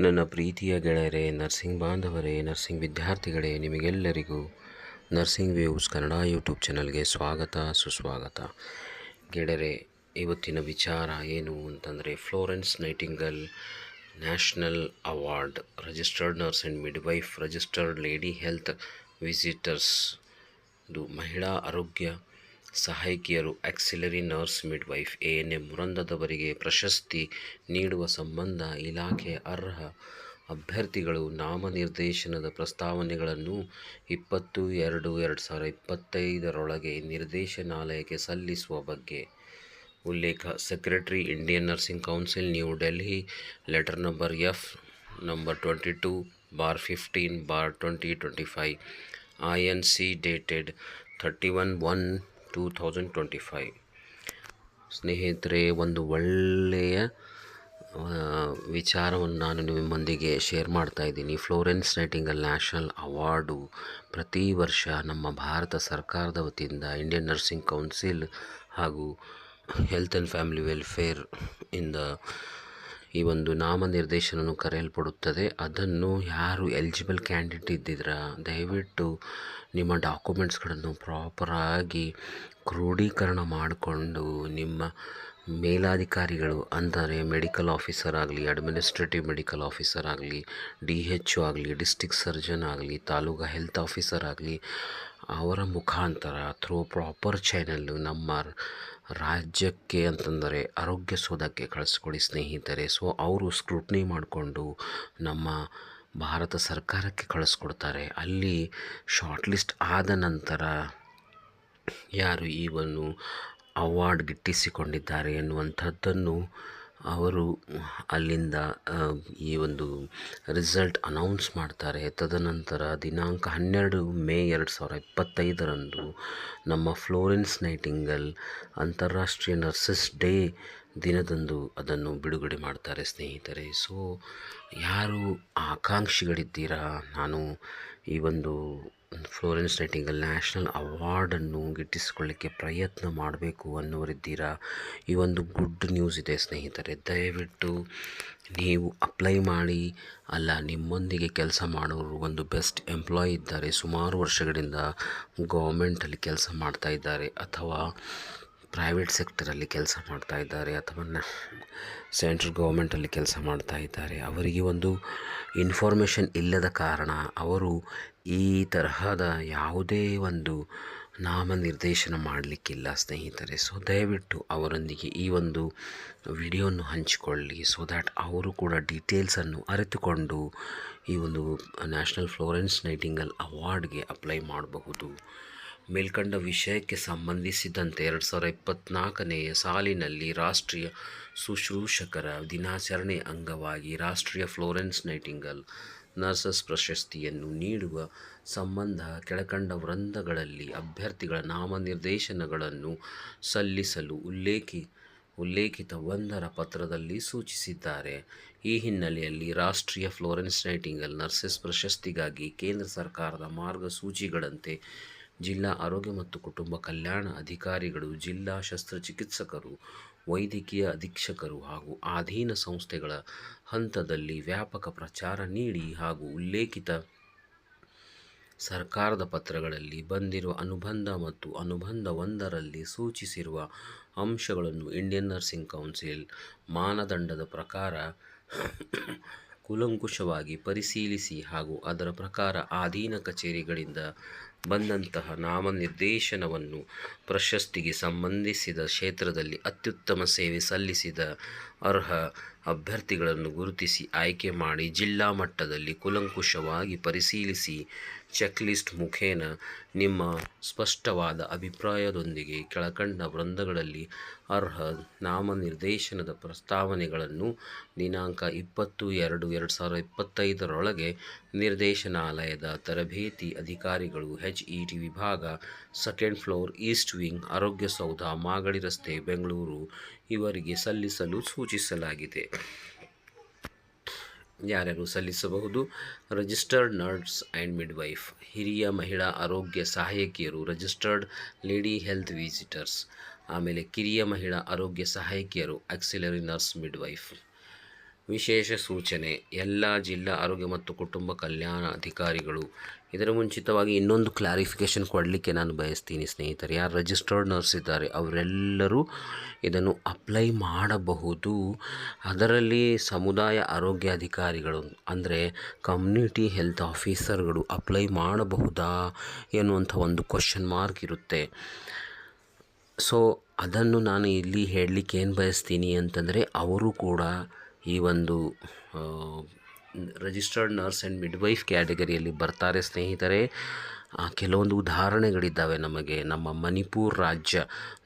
ನನ್ನ ಪ್ರೀತಿಯ ಗೆಳೆಯರೇ, ನರ್ಸಿಂಗ್ ಬಾಂಧವರೇ, ನರ್ಸಿಂಗ್ ವಿದ್ಯಾರ್ಥಿಗಳೇ, ನಿಮಗೆಲ್ಲರಿಗೂ ನರ್ಸಿಂಗ್ ವ್ಯೂಸ್ ಕನ್ನಡ ಯೂಟ್ಯೂಬ್ ಚಾನಲ್ಗೆ ಸ್ವಾಗತ ಸುಸ್ವಾಗತ. ಗೆಳೆಯರೇ, ಇವತ್ತಿನ ವಿಚಾರ ಏನು ಅಂತಂದರೆ, Florence nightingale national award, registered nurse and midwife, registered lady health visitors, ಮಹಿಳಾ ಆರೋಗ್ಯ ಸಹಾಯಕಿಯರು, ಆಕ್ಸಿಲರಿ ನರ್ಸ್ ಮಿಡ್ವೈಫ್, ANM ವೃಂದದವರಿಗೆ ಪ್ರಶಸ್ತಿ ನೀಡುವ ಸಂಬಂಧ ಇಲಾಖೆ ಅರ್ಹ ಅಭ್ಯರ್ಥಿಗಳು ನಾಮನಿರ್ದೇಶನದ ಪ್ರಸ್ತಾವನೆಗಳನ್ನು 20/2/2025 ನಿರ್ದೇಶನಾಲಯಕ್ಕೆ ಸಲ್ಲಿಸುವ ಬಗ್ಗೆ ಉಲ್ಲೇಖ. Secretary, Indian nursing council, New Delhi, letter number F number 22/15/2025, INC dated 31/1/2025. ಸ್ನೇಹಿತರೆ, ಒಂದು ಒಳ್ಳೆಯ ವಿಚಾರವನ್ನು ನಾನು ನಿಮ್ಮೊಂದಿಗೆ ಶೇರ್ ಮಾಡ್ತಾ ಇದ್ದೀನಿ. ಫ್ಲೋರೆನ್ಸ್ ನೈಟಿಂಗಲ್ ನ್ಯಾಷನಲ್ ಅವಾರ್ಡು ಪ್ರತಿ ವರ್ಷ ನಮ್ಮ ಭಾರತ ಸರ್ಕಾರದ ವತಿಯಿಂದ ಇಂಡಿಯನ್ ನರ್ಸಿಂಗ್ ಕೌನ್ಸಿಲ್ ಹಾಗೂ ಹೆಲ್ತ್ ಆ್ಯಂಡ್ ಫ್ಯಾಮಿಲಿ ವೆಲ್ಫೇರ್ ಇಂದ ಈ ಒಂದು ನಾಮನಿರ್ದೇಶನವನ್ನು ಕರೆಯಲ್ಪಡುತ್ತದೆ. ಅದನ್ನು ಯಾರು ಎಲಿಜಿಬಲ್ ಕ್ಯಾಂಡಿಡೇಟ್ ಇದ್ದಿದ್ರೆ ದಯವಿಟ್ಟು ನಿಮ್ಮ ಡಾಕ್ಯುಮೆಂಟ್ಸ್ಗಳನ್ನು ಪ್ರಾಪರಾಗಿ ಕ್ರೋಢೀಕರಣ ಮಾಡಿಕೊಂಡು ನಿಮ್ಮ ಮೇಲಾಧಿಕಾರಿಗಳು ಅಂದರೆ ಮೆಡಿಕಲ್ ಆಫೀಸರ್ ಆಗಲಿ, ಅಡ್ಮಿನಿಸ್ಟ್ರೇಟಿವ್ ಮೆಡಿಕಲ್ ಆಫೀಸರ್ ಆಗಲಿ, DHO ಆಗಲಿ, ಡಿಸ್ಟಿಕ್ ಸರ್ಜನ್ ಆಗಲಿ, ತಾಲೂಕು ಹೆಲ್ತ್ ಆಫೀಸರ್ ಆಗಲಿ, ಅವರ ಮುಖಾಂತರ ಥ್ರೂ ಪ್ರಾಪರ್ ಚಾನಲ್ಲು ನಮ್ಮ ರಾಜ್ಯಕ್ಕೆ ಅಂತಂದರೆ ಆರೋಗ್ಯ ಸೌಧಕ್ಕೆ ಕಳಿಸ್ಕೊಡಿ ಸ್ನೇಹಿತರೆ. ಸೊ ಅವರು ಸ್ಕ್ರೂಟ್ನಿ ಮಾಡಿಕೊಂಡು ನಮ್ಮ ಭಾರತ ಸರ್ಕಾರಕ್ಕೆ ಕಳಿಸ್ಕೊಡ್ತಾರೆ. ಅಲ್ಲಿ ಶಾರ್ಟ್ ಲಿಸ್ಟ್ ಆದ ನಂತರ ಯಾರು ಈ ಒಂದು ಅವಾರ್ಡ್ ಗಿಟ್ಟಿಸಿಕೊಂಡಿದ್ದಾರೆ ಎನ್ನುವಂಥದ್ದನ್ನು ಅವರು ಅಲ್ಲಿಂದ ಈ ಒಂದು ರಿಸಲ್ಟ್ ಅನೌನ್ಸ್ ಮಾಡ್ತಾರೆ. ತದನಂತರ ದಿನಾಂಕ 12 ಮೇ 2025 ನಮ್ಮ ಫ್ಲೋರೆನ್ಸ್ ನೈಟಿಂಗಲ್ ಅಂತಾರಾಷ್ಟ್ರೀಯ ನರ್ಸಸ್ ಡೇ ದಿನದಂದು ಅದನ್ನು ಬಿಡುಗಡೆ ಮಾಡ್ತಾರೆ ಸ್ನೇಹಿತರೆ. ಸೊ ಯಾರು ಆಕಾಂಕ್ಷಿಗಳಿದ್ದೀರಾ, ನಾನು ಈ ಒಂದು ಫ್ಲೋರೆನ್ಸ್ ನೈಟಿಂಗಲ್ ನ್ಯಾಷನಲ್ ಅವಾರ್ಡನ್ನು ಗಿಟ್ಟಿಸಿಕೊಳ್ಳಿಕ್ಕೆ ಪ್ರಯತ್ನ ಮಾಡಬೇಕು ಅನ್ನೋರಿದ್ದೀರಾ, ಈ ಒಂದು ಗುಡ್ ನ್ಯೂಸ್ ಇದೆ ಸ್ನೇಹಿತರೆ. ದಯವಿಟ್ಟು ನೀವು ಅಪ್ಲೈ ಮಾಡಿ. ಅಲ್ಲ, ನಿಮ್ಮೊಂದಿಗೆ ಕೆಲಸ ಮಾಡೋರು ಒಂದು ಬೆಸ್ಟ್ ಎಂಪ್ಲಾಯ್ ಇದ್ದಾರೆ, ಸುಮಾರು ವರ್ಷಗಳಿಂದ ಗೌರ್ಮೆಂಟಲ್ಲಿ ಕೆಲಸ ಮಾಡ್ತಾ ಇದ್ದಾರೆ, ಅಥವಾ ಪ್ರೈವೇಟ್ ಸೆಕ್ಟರಲ್ಲಿ ಕೆಲಸ ಮಾಡ್ತಾ ಇದ್ದಾರೆ, ಅಥವಾ ಸೆಂಟ್ರಲ್ ಗೌರ್ಮೆಂಟಲ್ಲಿ ಕೆಲಸ ಮಾಡ್ತಾ ಇದ್ದಾರೆ. ಅವರಿಗೆ ಒಂದು ಇನ್ಫಾರ್ಮೇಷನ್ ಇಲ್ಲದ ಕಾರಣ ಅವರು ಈ ತರಹದ ಯಾವುದೇ ಒಂದು ನಾಮನಿರ್ದೇಶನ ಮಾಡಲಿಕ್ಕಿಲ್ಲ ಸ್ನೇಹಿತರೆ. ಸೊ ದಯವಿಟ್ಟು ಅವರೊಂದಿಗೆ ಈ ಒಂದು ವಿಡಿಯೋವನ್ನು ಹಂಚಿಕೊಳ್ಳಿ, ಸೊ ದ್ಯಾಟ್ ಅವರು ಕೂಡ ಡೀಟೇಲ್ಸನ್ನು ಅರಿತುಕೊಂಡು ಈ ಒಂದು ನ್ಯಾಷನಲ್ ಫ್ಲೋರೆನ್ಸ್ ನೈಟಿಂಗಲ್ ಅವಾರ್ಡ್ಗೆ ಅಪ್ಲೈ ಮಾಡಬಹುದು. ಮೇಲ್ಕಂಡ ವಿಷಯಕ್ಕೆ ಸಂಬಂಧಿಸಿದಂತೆ 2024ನೇ ಸಾಲಿನಲ್ಲಿ ರಾಷ್ಟ್ರೀಯ ಶುಶ್ರೂಷಕರ ದಿನಾಚರಣೆ ಅಂಗವಾಗಿ ರಾಷ್ಟ್ರೀಯ ಫ್ಲೋರೆನ್ಸ್ ನೈಟಿಂಗಲ್ ನರ್ಸಸ್ ಪ್ರಶಸ್ತಿಯನ್ನು ನೀಡುವ ಸಂಬಂಧ ಕೆಳಕಂಡ ವೃಂದಗಳಲ್ಲಿ ಅಭ್ಯರ್ಥಿಗಳ ನಾಮನಿರ್ದೇಶನಗಳನ್ನು ಸಲ್ಲಿಸಲು ಉಲ್ಲೇಖಿತ 1ರ ಪತ್ರದಲ್ಲಿ ಸೂಚಿಸಿದ್ದಾರೆ. ಈ ಹಿನ್ನೆಲೆಯಲ್ಲಿ ರಾಷ್ಟ್ರೀಯ ಫ್ಲೋರೆನ್ಸ್ ನೈಟಿಂಗಲ್ ನರ್ಸಸ್ ಪ್ರಶಸ್ತಿಗಾಗಿ ಕೇಂದ್ರ ಸರ್ಕಾರದ ಮಾರ್ಗಸೂಚಿಗಳಂತೆ ಜಿಲ್ಲಾ ಆರೋಗ್ಯ ಮತ್ತು ಕುಟುಂಬ ಕಲ್ಯಾಣ ಅಧಿಕಾರಿಗಳು, ಜಿಲ್ಲಾ ಶಸ್ತ್ರಚಿಕಿತ್ಸಕರು, ವೈದ್ಯಕೀಯ ಅಧೀಕ್ಷಕರು ಹಾಗೂ ಅಧೀನ ಸಂಸ್ಥೆಗಳ ಹಂತದಲ್ಲಿ ವ್ಯಾಪಕ ಪ್ರಚಾರ ನೀಡಿ ಹಾಗೂ ಉಲ್ಲೇಖಿತ ಸರ್ಕಾರದ ಪತ್ರಗಳಲ್ಲಿ ಬಂದಿರುವ ಅನುಬಂಧ ಮತ್ತು ಅನುಬಂಧ 1ರಲ್ಲಿ ಸೂಚಿಸಿರುವ ಅಂಶಗಳನ್ನು ಇಂಡಿಯನ್ ನರ್ಸಿಂಗ್ ಕೌನ್ಸಿಲ್ ಮಾನದಂಡದ ಪ್ರಕಾರ ಕೂಲಂಕುಷವಾಗಿ ಪರಿಶೀಲಿಸಿ ಹಾಗೂ ಅದರ ಪ್ರಕಾರ ಅಧೀನ ಕಚೇರಿಗಳಿಂದ ಬಂದಂತಹ ನಾಮನಿರ್ದೇಶನವನ್ನು ಪ್ರಶಸ್ತಿಗೆ ಸಂಬಂಧಿಸಿದ ಕ್ಷೇತ್ರದಲ್ಲಿ ಅತ್ಯುತ್ತಮ ಸೇವೆ ಸಲ್ಲಿಸಿದ ಅರ್ಹ ಅಭ್ಯರ್ಥಿಗಳನ್ನು ಗುರುತಿಸಿ ಆಯ್ಕೆ ಮಾಡಿ ಜಿಲ್ಲಾ ಮಟ್ಟದಲ್ಲಿ ಕೂಲಂಕುಷವಾಗಿ ಪರಿಶೀಲಿಸಿ ಚೆಕ್ಲಿಸ್ಟ್ ಮುಖೇನ ನಿಮ್ಮ ಸ್ಪಷ್ಟವಾದ ಅಭಿಪ್ರಾಯದೊಂದಿಗೆ ಕೆಳಕಂಡ ವೃಂದಗಳಲ್ಲಿ ಅರ್ಹ ನಾಮನಿರ್ದೇಶನದ ಪ್ರಸ್ತಾವನೆಗಳನ್ನು ದಿನಾಂಕ 20/2/2025 ನಿರ್ದೇಶನಾಲಯದ ತರಬೇತಿ ಅಧಿಕಾರಿಗಳು, HET ವಿಭಾಗ, 2nd ಫ್ಲೋರ್, ಈಸ್ಟ್ ವಿಂಗ್, ಆರೋಗ್ಯ ಸೌಧ, ಮಾಗಡಿ ರಸ್ತೆ, ಬೆಂಗಳೂರು ಇವರಿಗೆ ಸಲ್ಲಿಸಲು ಸೂಚಿಸಲಾಗಿದೆ. ಯಾರ್ಯಾರು ಸಲ್ಲಿಸಬಹುದು? ರಿಜಿಸ್ಟರ್ಡ್ ನರ್ಸ್ ಆ್ಯಂಡ್ ಮಿಡ್ವೈಫ್, ಹಿರಿಯ ಮಹಿಳಾ ಆರೋಗ್ಯ ಸಹಾಯಕಿಯರು, ರಿಜಿಸ್ಟರ್ಡ್ ಲೇಡಿ ಹೆಲ್ತ್ ವಿಸಿಟರ್ಸ್, ಆಮೇಲೆ ಕಿರಿಯ ಮಹಿಳಾ ಆರೋಗ್ಯ ಸಹಾಯಕಿಯರು, ಆಕ್ಸಿಲರಿ ನರ್ಸ್ ಮಿಡ್ವೈಫ್, ವಿಶೇಷ ಸೂಚನೆ ಎಲ್ಲ ಜಿಲ್ಲಾ ಆರೋಗ್ಯ ಮತ್ತು ಕುಟುಂಬ ಕಲ್ಯಾಣ ಅಧಿಕಾರಿಗಳು. ಇದರ ಮುಂಚಿತವಾಗಿ ಇನ್ನೊಂದು ಕ್ಲಾರಿಫಿಕೇಷನ್ ಕೊಡಲಿಕ್ಕೆ ನಾನು ಬಯಸ್ತೀನಿ ಸ್ನೇಹಿತರೆ. ಯಾರು ರಿಜಿಸ್ಟರ್ಡ್ ನರ್ಸ್ ಇದ್ದಾರೆ ಅವರೆಲ್ಲರೂ ಇದನ್ನು ಅಪ್ಲೈ ಮಾಡಬಹುದು. ಅದರಲ್ಲಿ ಸಮುದಾಯ ಆರೋಗ್ಯ ಅಧಿಕಾರಿಗಳು ಅಂದರೆ ಕಮ್ಯುನಿಟಿ ಹೆಲ್ತ್ ಆಫೀಸರ್ಗಳು ಅಪ್ಲೈ ಮಾಡಬಹುದಾ ಎನ್ನುವಂಥ ಒಂದು ಕ್ವಶನ್ ಮಾರ್ಕ್ ಇರುತ್ತೆ. ಸೊ ಅದನ್ನು ನಾನು ಇಲ್ಲಿ ಹೇಳಲಿಕ್ಕೆ ಏನು ಬಯಸ್ತೀನಿ ಅಂತಂದರೆ, ಅವರು ಕೂಡ ಈ ಒಂದು ರಿಜಿಸ್ಟರ್ಡ್ ನರ್ಸ್ ಆ್ಯಂಡ್ ಮಿಡ್ವೈಫ್ ಕ್ಯಾಟಗರಿಯಲ್ಲಿ ಬರ್ತಾರೆ ಸ್ನೇಹಿತರೆ. ಕೆಲವೊಂದು ಉದಾಹರಣೆಗಳಿದ್ದಾವೆ ನಮಗೆ. ನಮ್ಮ ಮಣಿಪುರ ರಾಜ್ಯ,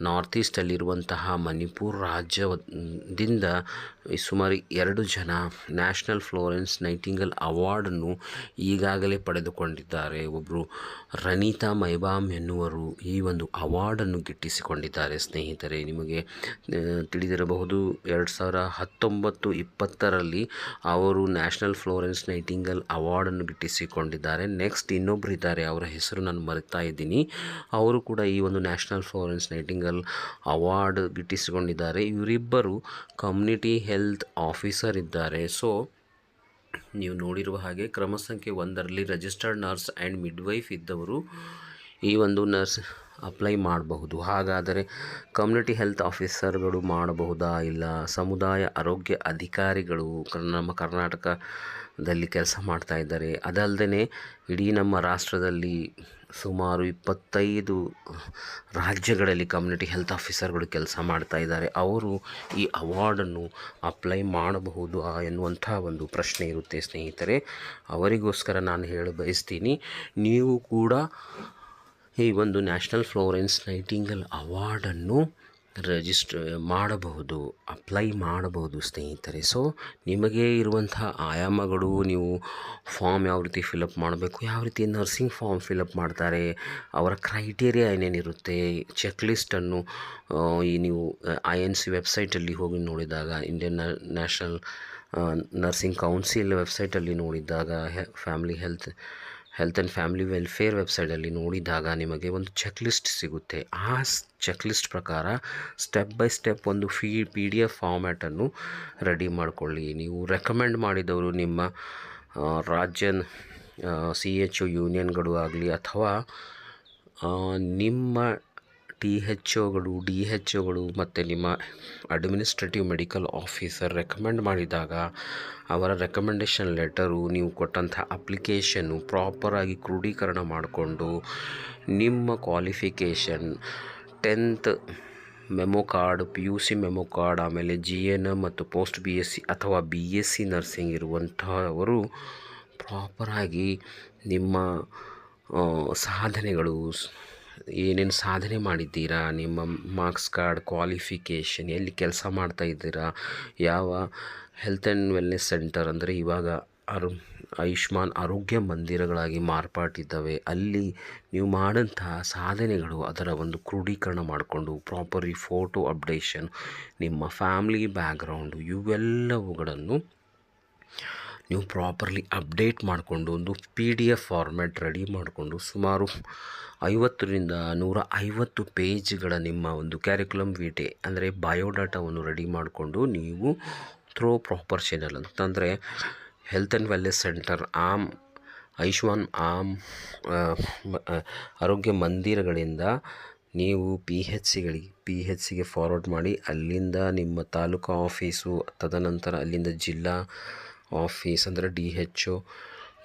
ನಾರ್ತ್ ಈಸ್ಟಲ್ಲಿರುವಂತಹ ಮಣಿಪುರ ರಾಜ್ಯದಿಂದ ಸುಮಾರು 2 ಜನ ನ್ಯಾಷನಲ್ ಫ್ಲೋರೆನ್ಸ್ ನೈಟಿಂಗಲ್ ಅವಾರ್ಡನ್ನು ಈಗಾಗಲೇ ಪಡೆದುಕೊಂಡಿದ್ದಾರೆ. ಒಬ್ಬರು ರನಿತಾ ಮೈಬಾಮ್ ಎನ್ನುವರು ಈ ಒಂದು ಅವಾರ್ಡನ್ನು ಗಿಟ್ಟಿಸಿಕೊಂಡಿದ್ದಾರೆ ಸ್ನೇಹಿತರೆ. ನಿಮಗೆ ತಿಳಿದಿರಬಹುದು 2019-20 ಅವರು ನ್ಯಾಷನಲ್ ಫ್ಲೋರೆನ್ಸ್ ನೈಟಿಂಗಲ್ ಅವಾರ್ಡನ್ನು ಗಿಟ್ಟಿಸಿಕೊಂಡಿದ್ದಾರೆ. ನೆಕ್ಸ್ಟ್ ಇನ್ನೊಬ್ಬರು ಇದ್ದಾರೆ, ಅವರ ಹೆಸರು ನಾನು ಮರೆತಾ ಇದ್ದೀನಿ. ಅವರು ಕೂಡ ಈ ಒಂದು ನ್ಯಾಷನಲ್ ಫ್ಲೋರೆನ್ಸ್ ನೈಟಿಂಗಲ್ ಅವಾರ್ಡ್ ಗಿಟ್ಟಿಸಿಕೊಂಡಿದ್ದಾರೆ. ಇವರಿಬ್ಬರು ಕಮ್ಯುನಿಟಿ ಹೆಲ್ತ್ ಆಫೀಸರ್ ಇದ್ದಾರೆ. ಸೊ ನೀವು ನೋಡಿರುವ ಹಾಗೆ ಕ್ರಮ ಸಂಖ್ಯೆ 1ರಲ್ಲಿ ರಿಜಿಸ್ಟರ್ಡ್ ನರ್ಸ್ ಆ್ಯಂಡ್ ಮಿಡ್ವೈಫ್ ಇದ್ದವರು ಈ ಒಂದು ನರ್ಸ್ ಅಪ್ಲೈ ಮಾಡಬಹುದು. ಹಾಗಾದರೆ ಕಮ್ಯುನಿಟಿ ಹೆಲ್ತ್ ಆಫೀಸರ್ಗಳು ಮಾಡಬಹುದಾ? ಇಲ್ಲ ಸಮುದಾಯ ಆರೋಗ್ಯ ಅಧಿಕಾರಿಗಳು ನಮ್ಮ ಕರ್ನಾಟಕದಲ್ಲಿ ಕೆಲಸ ಮಾಡ್ತಾ ಇದ್ದಾರೆ. ಅದಲ್ಲದೆ ಇಡೀ ನಮ್ಮ ರಾಷ್ಟ್ರದಲ್ಲಿ ಸುಮಾರು 25 ರಾಜ್ಯಗಳಲ್ಲಿ ಕಮ್ಯುನಿಟಿ ಹೆಲ್ತ್ ಆಫೀಸರ್ಗಳು ಕೆಲಸ ಮಾಡ್ತಾ ಇದ್ದಾರೆ. ಅವರು ಈ ಅವಾರ್ಡನ್ನು ಅಪ್ಲೈ ಮಾಡಬಹುದು ಎನ್ನುವಂಥ ಒಂದು ಪ್ರಶ್ನೆ ಇರುತ್ತೆ ಸ್ನೇಹಿತರೆ. ಅವರಿಗೋಸ್ಕರ ನಾನು ಹೇಳ ಬಯಸ್ತೀನಿ, ನೀವು ಕೂಡ ಈ ಒಂದು ನ್ಯಾಷನಲ್ ಫ್ಲೋರೆನ್ಸ್ ನೈಟಿಂಗಲ್ ಅವಾರ್ಡನ್ನು ಮಾಡಬಹುದು, ಅಪ್ಲೈ ಮಾಡಬಹುದು ಸ್ನೇಹಿತರೆ. ಸೊ ನಿಮಗೆ ಇರುವಂತಹ ಆಯಾಮಗಳು, ನೀವು ಫಾರ್ಮ್ ಯಾವ ರೀತಿ ಫಿಲಪ್ ಮಾಡಬೇಕು, ಯಾವ ರೀತಿ ನರ್ಸಿಂಗ್ ಫಾರ್ಮ್ ಫಿಲಪ್ ಮಾಡ್ತಾರೆ, ಅವರ ಕ್ರೈಟೀರಿಯಾ ಏನೇನಿರುತ್ತೆ, ಚೆಕ್ ಲಿಸ್ಟನ್ನು ನೀವು INC ವೆಬ್ಸೈಟಲ್ಲಿ ಹೋಗಿ ನೋಡಿದಾಗ, ಇಂಡಿಯನ್ ನ್ಯಾಷನಲ್ ನರ್ಸಿಂಗ್ ಕೌನ್ಸಿಲ್ ವೆಬ್ಸೈಟಲ್ಲಿ ನೋಡಿದಾಗ, ಹೆಲ್ತ್ ಆ್ಯಂಡ್ ಫ್ಯಾಮಿಲಿ ವೆಲ್ಫೇರ್ ವೆಬ್ಸೈಟಲ್ಲಿ ನೋಡಿದಾಗ ನಿಮಗೆ ಒಂದು ಚೆಕ್ ಲಿಸ್ಟ್ ಸಿಗುತ್ತೆ. ಆ ಚೆಕ್ ಲಿಸ್ಟ್ ಪ್ರಕಾರ ಸ್ಟೆಪ್ ಬೈ ಸ್ಟೆಪ್ ಒಂದು PDF ಫಾರ್ಮ್ಯಾಟನ್ನು ರೆಡಿ ಮಾಡಿಕೊಳ್ಳಿ. ನೀವು ರೆಕಮೆಂಡ್ ಮಾಡಿದವರು ನಿಮ್ಮ ರಾಜ್ಯ CHO ಯೂನಿಯನ್ಗಳು ಆಗಲಿ ಅಥವಾ ನಿಮ್ಮ THOಗಳು DHOಗಳು ಮತ್ತು ನಿಮ್ಮ ಅಡ್ಮಿನಿಸ್ಟ್ರೇಟಿವ್ ಮೆಡಿಕಲ್ ಆಫೀಸರ್ ರೆಕಮೆಂಡ್ ಮಾಡಿದಾಗ ಅವರ ರೆಕಮೆಂಡೇಷನ್ ಲೆಟರು, ನೀವು ಕೊಟ್ಟಂಥ ಅಪ್ಲಿಕೇಶನ್ನು ಪ್ರಾಪರಾಗಿ ಕ್ರೋಢೀಕರಣ ಮಾಡಿಕೊಂಡು ನಿಮ್ಮ qualification 10th memo card, PUC memo card, ಆಮೇಲೆ GNM ಮತ್ತು ಪೋಸ್ಟ್ BSc ಅಥವಾ BSc ನರ್ಸಿಂಗ್ ಇರುವಂಥವರು ಪ್ರಾಪರಾಗಿ ನಿಮ್ಮ ಸಾಧನೆಗಳು, ಏನೇನು ಸಾಧನೆ ಮಾಡಿದ್ದೀರಾ, ನಿಮ್ಮ ಮಾರ್ಕ್ಸ್ ಕಾರ್ಡ್, ಕ್ವಾಲಿಫಿಕೇಷನ್, ಎಲ್ಲಿ ಕೆಲಸ ಮಾಡ್ತಾ ಇದ್ದೀರಾ, ಯಾವ ಹೆಲ್ತ್ ಆ್ಯಂಡ್ ವೆಲ್ನೆಸ್ ಸೆಂಟರ್ ಅಂದರೆ ಇವಾಗ ಆಯುಷ್ಮಾನ್ ಆರೋಗ್ಯ ಮಂದಿರಗಳಾಗಿ ಮಾರ್ಪಾಟಿದ್ದಾವೆ, ಅಲ್ಲಿ ನೀವು ಮಾಡೋಂತಹ ಸಾಧನೆಗಳು, ಅದರ ಒಂದು ಕ್ರೋಢೀಕರಣ ಮಾಡಿಕೊಂಡು ಪ್ರಾಪರಿ ಫೋಟೋ ಅಪ್ಡೇಷನ್, ನಿಮ್ಮ ಫ್ಯಾಮ್ಲಿ ಬ್ಯಾಕ್ಗ್ರೌಂಡು ಇವೆಲ್ಲವುಗಳನ್ನು ನೀವು ಪ್ರಾಪರ್ಲಿ ಅಪ್ಡೇಟ್ ಮಾಡಿಕೊಂಡು ಒಂದು PDF ಫಾರ್ಮ್ಯಾಟ್ ರೆಡಿ ಮಾಡಿಕೊಂಡು ಸುಮಾರು 50ರಿಂದ 150 ಪೇಜ್ಗಳ ನಿಮ್ಮ ಒಂದು ಕ್ಯಾರಿಕ್ಯುಲಮ್ ವಿಟೆ ಅಂದರೆ ಬಯೋಡಾಟಾವನ್ನು ರೆಡಿ ಮಾಡಿಕೊಂಡು ನೀವು ಥ್ರೋ ಪ್ರಾಪರ್ ಚಾನಲ್ ಅಂತಂದರೆ health and wellness centre, Ayushman ಆರೋಗ್ಯ ಮಂದಿರಗಳಿಂದ ನೀವು PHCಗೆ ಫಾರ್ವರ್ಡ್ ಮಾಡಿ, ಅಲ್ಲಿಂದ ನಿಮ್ಮ ತಾಲೂಕು ಆಫೀಸು, ತದನಂತರ ಅಲ್ಲಿಂದ ಜಿಲ್ಲಾ ಆಫೀಸ್ ಅಂದರೆ DHO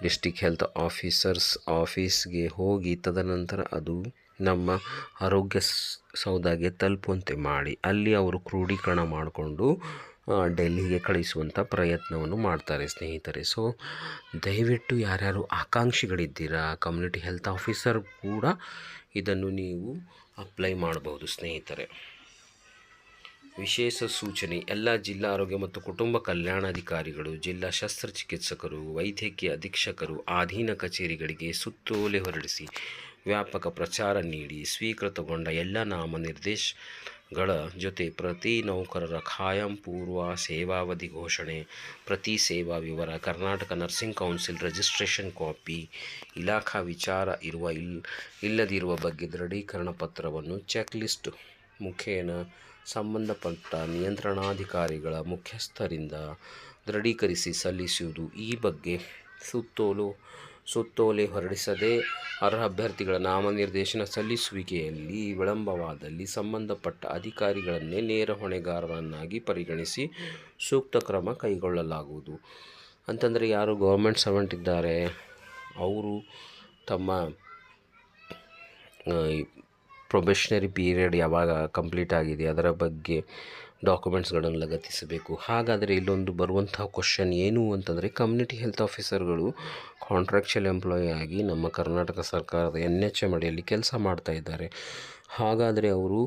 ಡಿಸ್ಟಿಕ್ ಹೆಲ್ತ್ ಆಫೀಸರ್ಸ್ ಆಫೀಸ್ಗೆ ಹೋಗಿ, ತದನಂತರ ಅದು ನಮ್ಮ ಆರೋಗ್ಯ ಸೌಧಗೆ ತಲುಪುವಂತೆ ಮಾಡಿ, ಅಲ್ಲಿ ಅವರು ಕ್ರೋಢೀಕರಣ ಮಾಡಿಕೊಂಡು ಡೆಲ್ಲಿಗೆ ಕಳಿಸುವಂಥ ಪ್ರಯತ್ನವನ್ನು ಮಾಡ್ತಾರೆ ಸ್ನೇಹಿತರೆ. ಸೊ ದಯವಿಟ್ಟು ಯಾರ್ಯಾರು ಆಕಾಂಕ್ಷಿಗಳಿದ್ದೀರಾ ಕಮ್ಯುನಿಟಿ ಹೆಲ್ತ್ ಆಫೀಸರ್ ಕೂಡ ಇದನ್ನು ನೀವು ಅಪ್ಲೈ ಮಾಡಬಹುದು ಸ್ನೇಹಿತರೆ. ವಿಶೇಷ ಸೂಚನೆ: ಎಲ್ಲ ಜಿಲ್ಲಾ ಆರೋಗ್ಯ ಮತ್ತು ಕುಟುಂಬ ಕಲ್ಯಾಣಾಧಿಕಾರಿಗಳು, ಜಿಲ್ಲಾ ಶಸ್ತ್ರಚಿಕಿತ್ಸಕರು, ವೈದ್ಯಕೀಯ ಅಧೀಕ್ಷಕರು ಅಧೀನ ಕಚೇರಿಗಳಿಗೆ ಸುತ್ತೋಲೆ ಹೊರಡಿಸಿ ವ್ಯಾಪಕ ಪ್ರಚಾರ ನೀಡಿ ಸ್ವೀಕೃತಗೊಂಡ ಎಲ್ಲ ನಾಮನಿರ್ದೇಶಗಳ ಜೊತೆ ಪ್ರತಿ ನೌಕರರ ಖಾಯಂ ಪೂರ್ವ ಸೇವಾವಧಿ ಘೋಷಣೆ, ಪ್ರತಿ ಸೇವಾ ವಿವರ, Karnataka nursing council registration copy, ಇಲಾಖಾ ವಿಚಾರ ಇಲ್ಲದಿರುವ ಬಗ್ಗೆ ದೃಢೀಕರಣ ಪತ್ರವನ್ನು ಚೆಕ್ ಲಿಸ್ಟ್ ಮುಖೇನ ಸಂಬಂಧಪಟ್ಟ ನಿಯಂತ್ರಣಾಧಿಕಾರಿಗಳ ಮುಖ್ಯಸ್ಥರಿಂದ ದೃಢೀಕರಿಸಿ ಸಲ್ಲಿಸುವುದು. ಈ ಬಗ್ಗೆ ಸುತ್ತೋಲೆ ಹೊರಡಿಸದೆ ಅರ್ಹ ಅಭ್ಯರ್ಥಿಗಳ ನಾಮನಿರ್ದೇಶನ ಸಲ್ಲಿಸುವಿಕೆಯಲ್ಲಿ ವಿಳಂಬವಾದಲ್ಲಿ ಸಂಬಂಧಪಟ್ಟ ಅಧಿಕಾರಿಗಳನ್ನೇ ನೇರ ಹೊಣೆಗಾರರನ್ನಾಗಿ ಪರಿಗಣಿಸಿ ಸೂಕ್ತ ಕ್ರಮ ಕೈಗೊಳ್ಳಲಾಗುವುದು. ಅಂತಂದರೆ ಯಾರು ಗೌರ್ಮೆಂಟ್ ಸರ್ವೆಂಟ್ ಇದ್ದಾರೆ ಅವರು ತಮ್ಮ ಪ್ರೊಬೇಷನರಿ ಪೀರಿಯಡ್ ಯಾವಾಗ ಕಂಪ್ಲೀಟ್ ಆಗಿದೆ ಅದರ ಬಗ್ಗೆ ಡಾಕ್ಯುಮೆಂಟ್ಸ್ಗಳನ್ನು ಲಗತ್ತಿಸಬೇಕು. ಹಾಗಾದರೆ ಇಲ್ಲೊಂದು ಬರುವಂಥ ಕ್ವಶನ್ ಏನು ಅಂತಂದರೆ, ಕಮ್ಯುನಿಟಿ ಹೆಲ್ತ್ ಆಫೀಸರ್ಗಳು ಕಾಂಟ್ರಾಕ್ಚುಯಲ್ ಎಂಪ್ಲಾಯಿ ಆಗಿ ನಮ್ಮ ಕರ್ನಾಟಕ ಸರ್ಕಾರದ NHM ಅಡಿಯಲ್ಲಿ ಕೆಲಸ ಮಾಡ್ತಾ ಇದ್ದಾರೆ. ಹಾಗಾದರೆ ಅವರು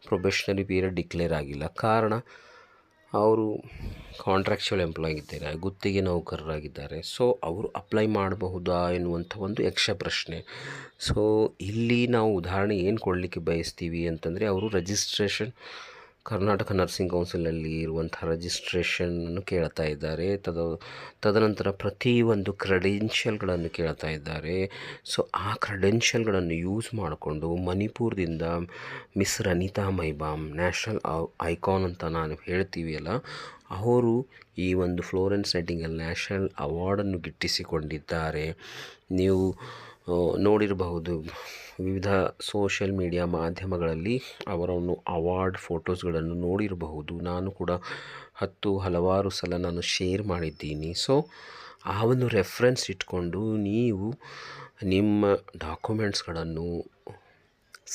ಪ್ರೊಬೇಷನರಿ ಪೀರಿಯಡ್ ಡಿಕ್ಲೇರ್ ಆಗಿಲ್ಲ. ಕಾರಣ ಅವರು ಕಾಂಟ್ರಾಕ್ಚುಯಲ್ ಎಂಪ್ಲಾಯಿ ಇದ್ದಾರೆ, ಗುತ್ತಿಗೆ ನೌಕರರಾಗಿದ್ದಾರೆ. ಸೊ ಅವರು ಅಪ್ಲೈ ಮಾಡಬಹುದಾ ಎನ್ನುವಂಥ ಒಂದು ಯಕ್ಷ ಪ್ರಶ್ನೆ. ಸೊ ಇಲ್ಲಿ ನಾವು ಉದಾಹರಣೆ ಏನು ಕೊಡಲಿಕ್ಕೆ ಬಯಸ್ತೀವಿ ಅಂತಂದರೆ, ಅವರು ರಿಜಿಸ್ಟ್ರೇಷನ್ ಕರ್ನಾಟಕ ನರ್ಸಿಂಗ್ ಕೌನ್ಸಿಲಲ್ಲಿ ಇರುವಂಥ ರಿಜಿಸ್ಟ್ರೇಷನನ್ನು ಕೇಳ್ತಾ ಇದ್ದಾರೆ. ತದನಂತರ ಪ್ರತಿಯೊಂದು ಕ್ರೆಡೆನ್ಷಿಯಲ್ಗಳನ್ನು ಕೇಳ್ತಾ ಇದ್ದಾರೆ. ಸೊ ಆ ಕ್ರೆಡೆನ್ಷಿಯಲ್ಗಳನ್ನು ಯೂಸ್ ಮಾಡಿಕೊಂಡು ಮಣಿಪುರದಿಂದ ಮಿಸ್ ರನಿತಾ ಮೈಬಾಮ್ ನ್ಯಾಷನಲ್ ಐಕಾನ್ ಅಂತ ನಾನು ಹೇಳ್ತೀವಿಯಲ್ಲ, ಅವರು ಈ ಒಂದು ಫ್ಲೋರೆನ್ಸ್ ನೈಟಿಂಗೇಲ್ ನ್ಯಾಷನಲ್ ಅವಾರ್ಡನ್ನು ಗಿಟ್ಟಿಸಿಕೊಂಡಿದ್ದಾರೆ. ನೀವು ನೋಡಿರಬಹುದು ವಿವಿಧ ಸೋಷಿಯಲ್ ಮೀಡಿಯಾ ಮಾಧ್ಯಮಗಳಲ್ಲಿ ಅವರನ್ನು ಅವಾರ್ಡ್ ಫೋಟೋಸ್ಗಳನ್ನು ನೋಡಿರಬಹುದು. ನಾನು ಕೂಡ ಹಲವಾರು ಸಲ ನಾನು ಶೇರ್ ಮಾಡಿದ್ದೀನಿ. ಸೊ ಆ ಒಂದು ರೆಫರೆನ್ಸ್ ಇಟ್ಕೊಂಡು ನೀವು ನಿಮ್ಮ ಡಾಕ್ಯುಮೆಂಟ್ಸ್ಗಳನ್ನು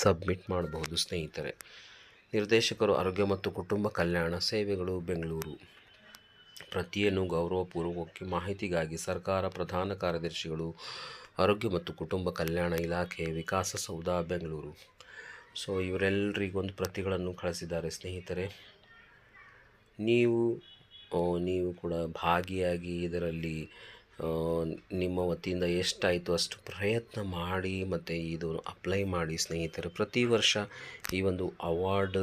ಸಬ್ಮಿಟ್ ಮಾಡಬಹುದು ಸ್ನೇಹಿತರೆ. ನಿರ್ದೇಶಕರು ಆರೋಗ್ಯ ಮತ್ತು ಕುಟುಂಬ ಕಲ್ಯಾಣ ಸೇವೆಗಳು, ಬೆಂಗಳೂರು. ಪ್ರತಿಯನ್ನು ಗೌರವಪೂರ್ವಕವಾಗಿ ಮಾಹಿತಿಗಾಗಿ ಸರ್ಕಾರ ಪ್ರಧಾನ ಕಾರ್ಯದರ್ಶಿಗಳು, ಆರೋಗ್ಯ ಮತ್ತು ಕುಟುಂಬ ಕಲ್ಯಾಣ ಇಲಾಖೆ, ವಿಕಾಸಸೌಧ, ಬೆಂಗಳೂರು. ಸೊ ಇವರೆಲ್ಲರಿಗೊಂದು ಪ್ರತಿಗಳನ್ನು ಕಳಿಸಿದ್ದಾರೆ ಸ್ನೇಹಿತರೆ. ನೀವು ಕೂಡ ಭಾಗಿಯಾಗಿ ಇದರಲ್ಲಿ ನಿಮ್ಮ ವತಿಯಿಂದ ಎಷ್ಟಾಯಿತು ಅಷ್ಟು ಪ್ರಯತ್ನ ಮಾಡಿ ಮತ್ತು ಇದು ಅಪ್ಲೈ ಮಾಡಿ ಸ್ನೇಹಿತರೆ. ಪ್ರತಿ ವರ್ಷ ಈ ಒಂದು ಅವಾರ್ಡ್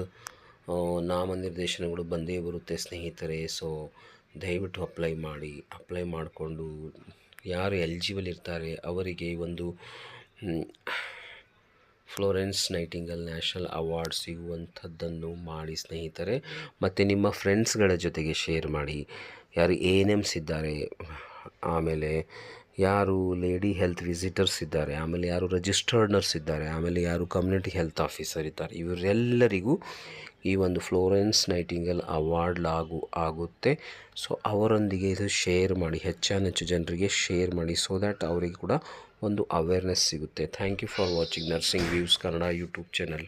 ನಾಮನಿರ್ದೇಶನಗಳು ಬಂದೇ ಬರುತ್ತೆ ಸ್ನೇಹಿತರೆ. ಸೊ ದಯವಿಟ್ಟು ಅಪ್ಲೈ ಮಾಡಿಕೊಂಡು ಯಾರು ಎಲಿಜಿಬಲ್ ಇರ್ತಾರೆ ಅವರಿಗೆ ಒಂದು ಫ್ಲೋರೆನ್ಸ್ ನೈಟಿಂಗೇಲ್ ನ್ಯಾಷನಲ್ ಅವಾರ್ಡ್ ಸಿಗುವಂಥದ್ದನ್ನು ಮಾಡಿ ಸ್ನೇಹಿತರೆ. ಮತ್ತು ನಿಮ್ಮ ಫ್ರೆಂಡ್ಸ್ಗಳ ಜೊತೆಗೆ ಶೇರ್ ಮಾಡಿ. ಯಾರು ANMs ಇದ್ದಾರೆ, ಆಮೇಲೆ ಯಾರು ಲೇಡಿ ಹೆಲ್ತ್ ವಿಸಿಟರ್ಸ್ ಇದ್ದಾರೆ, ಆಮೇಲೆ ಯಾರು ರಿಜಿಸ್ಟರ್ಡ್ ನರ್ಸ್ ಇದ್ದಾರೆ, ಆಮೇಲೆ ಯಾರು ಕಮ್ಯುನಿಟಿ ಹೆಲ್ತ್ ಆಫೀಸರ್ ಇದ್ದಾರೆ, ಇವರೆಲ್ಲರಿಗೂ ಈ ಒಂದು ಫ್ಲೋರೆನ್ಸ್ ನೈಟಿಂಗೇಲ್ ಅವಾರ್ಡ್ ಆಗುತ್ತೆ. ಸೊ ಅವರೊಂದಿಗೆ ಇದು ಶೇರ್ ಮಾಡಿ, ಹೆಚ್ಚು ಜನರಿಗೆ ಶೇರ್ ಮಾಡಿ. ಸೊ ದ್ಯಾಟ್ ಅವರಿಗೆ ಕೂಡ ಒಂದು ಅವೇರ್ನೆಸ್ ಸಿಗುತ್ತೆ. Thank you for watching nursing views Kannada YouTube channel.